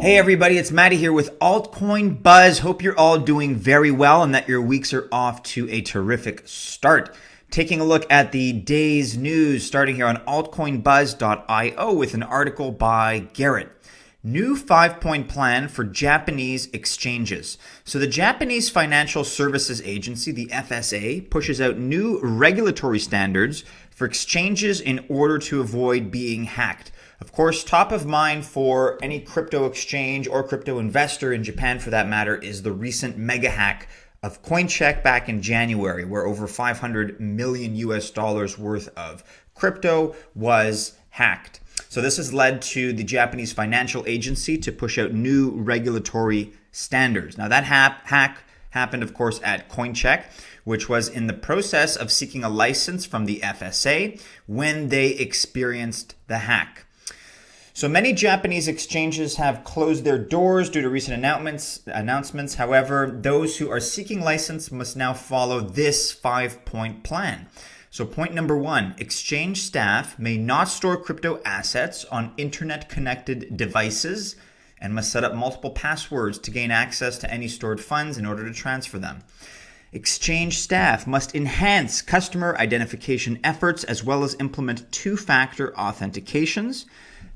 Hey everybody, it's Matty here with Altcoin Buzz. Hope you're all doing very well and that your weeks are off to a terrific start. Taking a look at the day's news, starting here on altcoinbuzz.io with an article by Garrett. New 5-point plan for Japanese exchanges. So the Japanese Financial Services Agency, the FSA, pushes out new regulatory standards for exchanges in order to avoid being hacked. Of course, top of mind for any crypto exchange or crypto investor in Japan, for that matter, is the recent mega hack of CoinCheck back in January, where over $500 million worth of crypto was hacked. So this has led to the Japanese Financial Agency to push out new regulatory standards. Now that hack happened, of course, at CoinCheck, which was in the process of seeking a license from the FSA when they experienced the hack. So many Japanese exchanges have closed their doors due to recent announcements. However, those who are seeking license must now follow this 5-point plan. So point number 1, exchange staff may not store crypto assets on internet-connected devices and must set up multiple passwords to gain access to any stored funds in order to transfer them. Exchange staff must enhance customer identification efforts as well as implement two-factor authentications.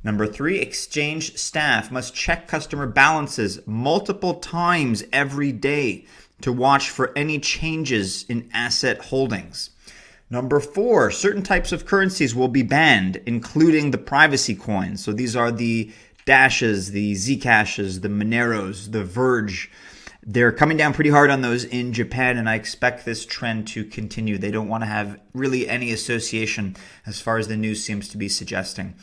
Number 3, exchange staff must check customer balances multiple times every day to watch for any changes in asset holdings. Number 4, certain types of currencies will be banned, including the privacy coins. So these are the Dashes, the Zcashes, the Moneros, the Verge. They're coming down pretty hard on those in Japan, and I expect this trend to continue. They don't want to have really any association as far as the news seems to be suggesting.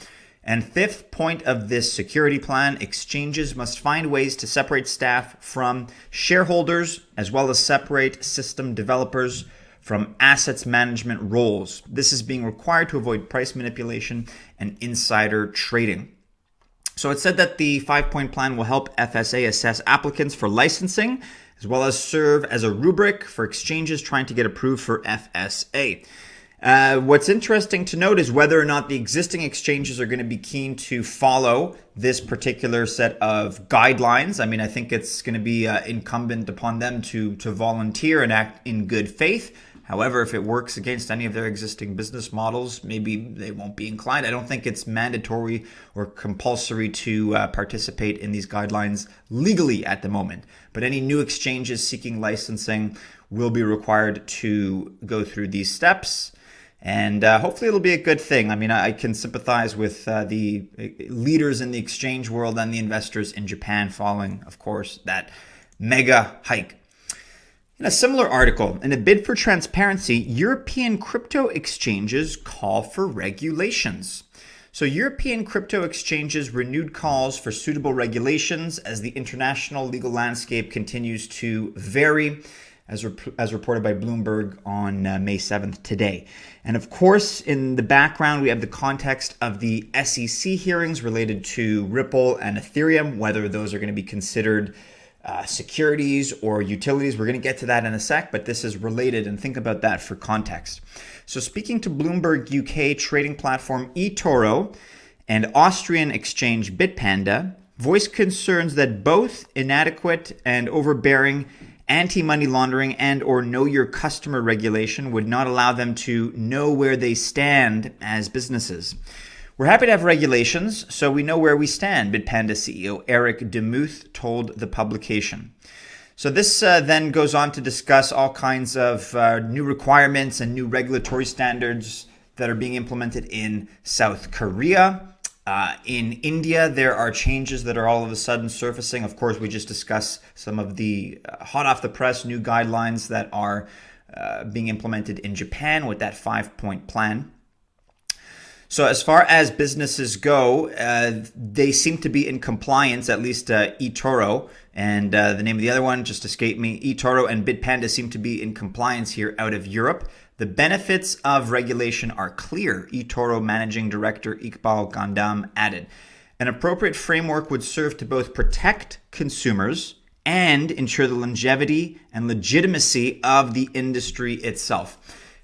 And 5th point of this security plan, exchanges must find ways to separate staff from shareholders as well as separate system developers from assets management roles. This is being required to avoid price manipulation and insider trading. So it said that the 5-point plan will help FSA assess applicants for licensing as well as serve as a rubric for exchanges trying to get approved for FSA. What's interesting to note is whether or not the existing exchanges are going to be keen to follow this particular set of guidelines. I mean, I think it's going to be incumbent upon them to volunteer and act in good faith. However, if it works against any of their existing business models, maybe they won't be inclined. I don't think it's mandatory or compulsory to participate in these guidelines legally at the moment. But any new exchanges seeking licensing will be required to go through these steps. And hopefully it'll be a good thing. I mean, I can sympathize with the leaders in the exchange world and the investors in Japan following, of course, that mega hike. In a similar article, in a bid for transparency, European crypto exchanges call for regulations. So European crypto exchanges renewed calls for suitable regulations as the international legal landscape continues to vary, as reported by Bloomberg on May 7th today. And of course, in the background, we have the context of the SEC hearings related to Ripple and Ethereum, whether those are going to be considered securities or utilities. We're going to get to that in a sec, but this is related, and think about that for context. So speaking to Bloomberg UK trading platform eToro and Austrian exchange Bitpanda, voiced concerns that both inadequate and overbearing anti-money laundering and or know your customer regulation would not allow them to know where they stand as businesses. We're happy to have regulations, so we know where we stand, Bitpanda CEO Eric Demuth told the publication. So this then goes on to discuss all kinds of new requirements and new regulatory standards that are being implemented in South Korea. In India, there are changes that are all of a sudden surfacing. Of course, we just discussed some of the hot off the press new guidelines that are being implemented in Japan with that 5-point plan. So as far as businesses go, they seem to be in compliance, at least eToro, and the name of the other one just escaped me. eToro and Bitpanda seem to be in compliance here out of Europe. The benefits of regulation are clear, eToro Managing Director Iqbal Gandam added. An appropriate framework would serve to both protect consumers and ensure the longevity and legitimacy of the industry itself.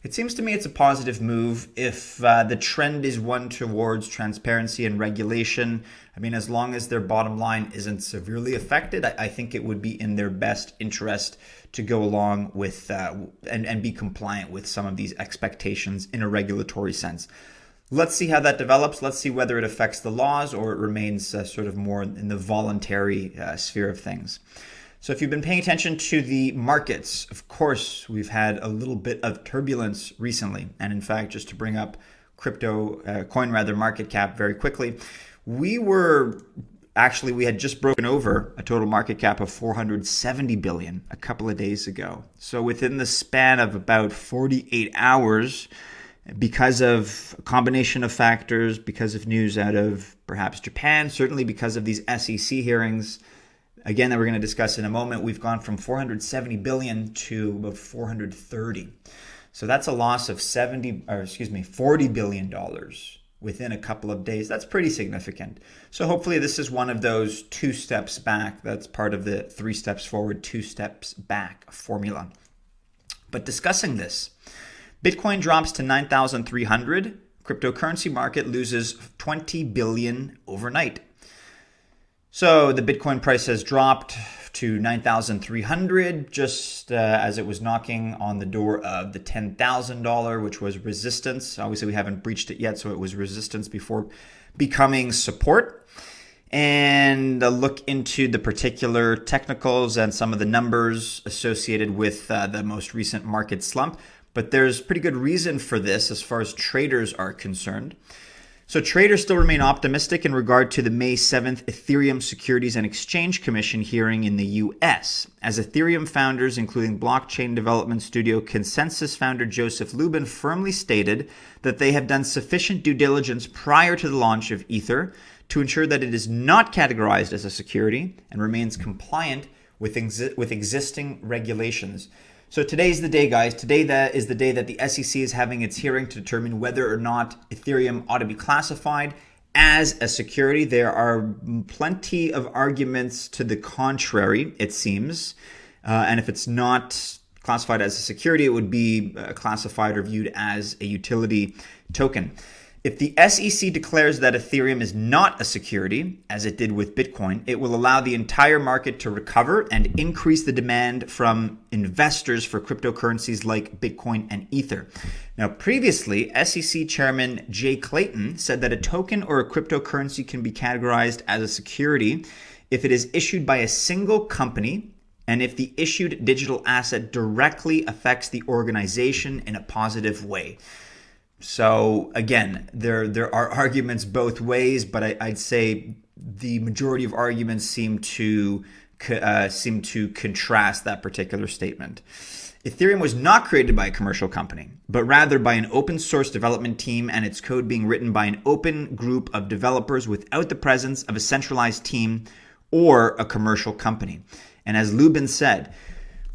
It seems to me it's a positive move if the trend is one towards transparency and regulation. I mean, as long as their bottom line isn't severely affected, I think it would be in their best interest to go along with and be compliant with some of these expectations in a regulatory sense. Let's see how that develops. Let's see whether it affects the laws or it remains sort of more in the voluntary sphere of things. So if you've been paying attention to the markets, of course, we've had a little bit of turbulence recently. And in fact, just to bring up coin market cap very quickly, we had just broken over a total market cap of 470 billion a couple of days ago. So within the span of about 48 hours, because of a combination of factors, because of news out of perhaps Japan, certainly because of these SEC hearings, again, that we're going to discuss in a moment, we've gone from 470 billion to about 430. So that's a loss of $40 billion within a couple of days. That's pretty significant. So hopefully this is one of those 2 steps back. That's part of the 3 steps forward, 2 steps back formula. But discussing this, Bitcoin drops to 9,300. Cryptocurrency market loses 20 billion overnight. So the Bitcoin price has dropped to 9,300 just as it was knocking on the door of the $10,000, which was resistance. Obviously, we haven't breached it yet, so it was resistance before becoming support. And a look into the particular technicals and some of the numbers associated with the most recent market slump. But there's pretty good reason for this as far as traders are concerned. So traders still remain optimistic in regard to the May 7th Ethereum Securities and Exchange Commission hearing in the US, as Ethereum founders, including blockchain development studio Consensus founder Joseph Lubin, firmly stated that they have done sufficient due diligence prior to the launch of Ether to ensure that it is not categorized as a security and remains compliant with existing regulations. So today's the day, guys. Today that is the day that the SEC is having its hearing to determine whether or not Ethereum ought to be classified as a security. There are plenty of arguments to the contrary, it seems. And if it's not classified as a security, it would be classified or viewed as a utility token. If the SEC declares that Ethereum is not a security, as it did with Bitcoin, it will allow the entire market to recover and increase the demand from investors for cryptocurrencies like Bitcoin and Ether. Now, previously, SEC Chairman Jay Clayton said that a token or a cryptocurrency can be categorized as a security if it is issued by a single company and if the issued digital asset directly affects the organization in a positive way. So again, there are arguments both ways, but I'd say the majority of arguments seem to contrast that particular statement. Ethereum was not created by a commercial company, but rather by an open source development team and its code being written by an open group of developers without the presence of a centralized team or a commercial company. And as Lubin said,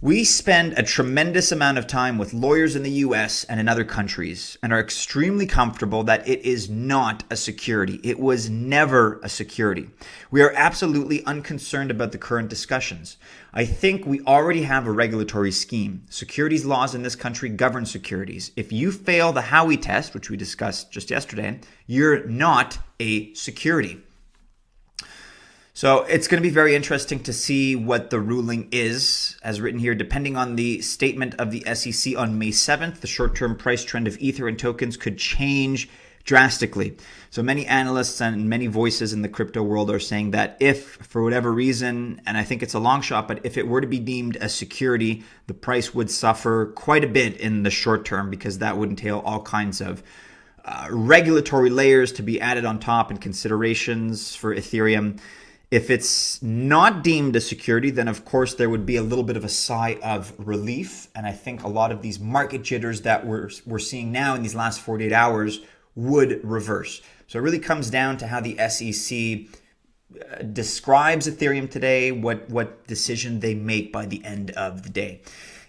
we spend a tremendous amount of time with lawyers in the US and in other countries and are extremely comfortable that it is not a security. It was never a security. We are absolutely unconcerned about the current discussions. I think we already have a regulatory scheme. Securities laws in this country govern securities. If you fail the Howey test, which we discussed just yesterday, you're not a security. So it's going to be very interesting to see what the ruling is, as written here. Depending on the statement of the SEC on May 7th, the short-term price trend of Ether and tokens could change drastically. So many analysts and many voices in the crypto world are saying that if, for whatever reason, and I think it's a long shot, but if it were to be deemed a security, the price would suffer quite a bit in the short term because that would entail all kinds of regulatory layers to be added on top and considerations for Ethereum. If it's not deemed a security, then of course there would be a little bit of a sigh of relief. And I think a lot of these market jitters that we're seeing now in these last 48 hours would reverse. So it really comes down to how the SEC describes Ethereum today, what decision they make by the end of the day.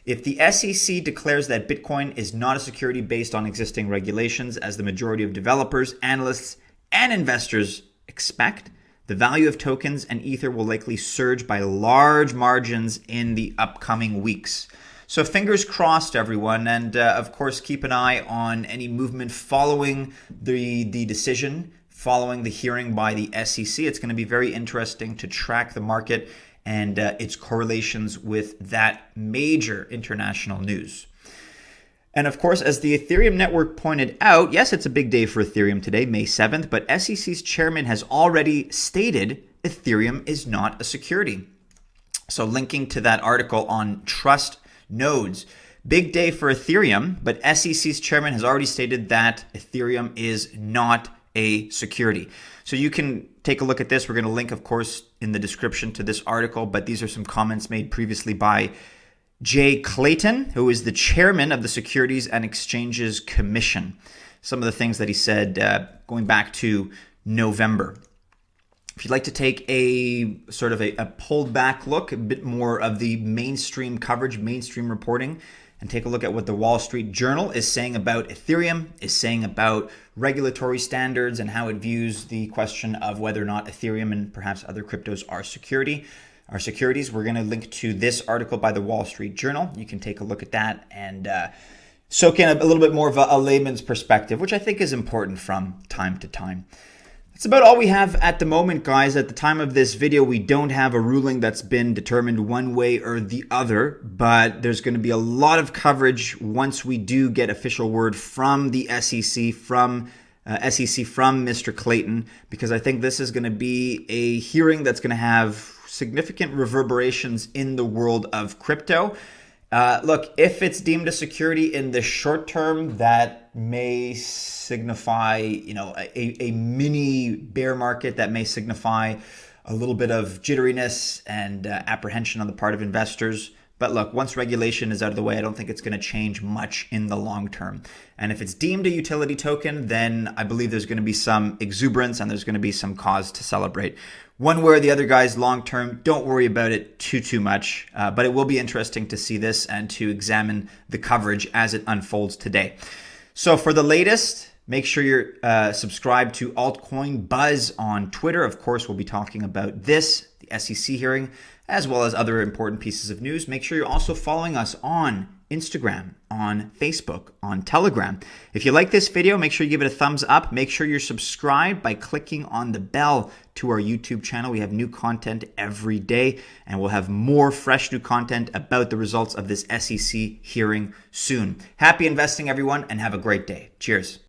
If the SEC declares that Bitcoin is not a security based on existing regulations, as the majority of developers, analysts, and investors expect, the value of tokens and Ether will likely surge by large margins in the upcoming weeks. So fingers crossed, everyone. And of course, keep an eye on any movement following the decision, following the hearing by the SEC. It's going to be very interesting to track the market and its correlations with that major international news. And of course, as the Ethereum network pointed out, yes, it's a big day for Ethereum today, May 7th, but SEC's chairman has already stated Ethereum is not a security. So linking to that article on trust nodes, big day for Ethereum, but SEC's chairman has already stated that Ethereum is not a security. So you can take a look at this. We're going to link, of course, in the description to this article, but these are some comments made previously by Jay Clayton, who is the chairman of the Securities and Exchanges Commission. Some of the things that he said going back to November. If you'd like to take a sort of a pulled back look, a bit more of the mainstream coverage, mainstream reporting, and take a look at what the Wall Street Journal is saying about Ethereum, is saying about regulatory standards and how it views the question of whether or not Ethereum and perhaps other cryptos are securities, we're going to link to this article by the Wall Street Journal. You can take a look at that and soak in a little bit more of a layman's perspective, which I think is important from time to time. That's about all we have at the moment, guys. At the time of this video, we don't have a ruling that's been determined one way or the other, but there's going to be a lot of coverage once we do get official word from the SEC, from Mr. Clayton, because I think this is going to be a hearing that's going to have significant reverberations in the world of crypto. Look, if it's deemed a security in the short term, that may signify, a mini bear market, that may signify a little bit of jitteriness and apprehension on the part of investors. But look, once regulation is out of the way, I don't think it's going to change much in the long term. And if it's deemed a utility token, then I believe there's going to be some exuberance and there's going to be some cause to celebrate. One way or the other, guys, long term, don't worry about it too much. But it will be interesting to see this and to examine the coverage as it unfolds today. So for the latest, make sure you're subscribed to Altcoin Buzz on Twitter. Of course, we'll be talking about this, the SEC hearing, as well as other important pieces of news. Make sure you're also following us on Instagram, on Facebook, on Telegram. If you like this video, make sure you give it a thumbs up. Make sure you're subscribed by clicking on the bell to our YouTube channel. We have new content every day, and we'll have more fresh new content about the results of this SEC hearing soon. Happy investing, everyone, and have a great day. Cheers.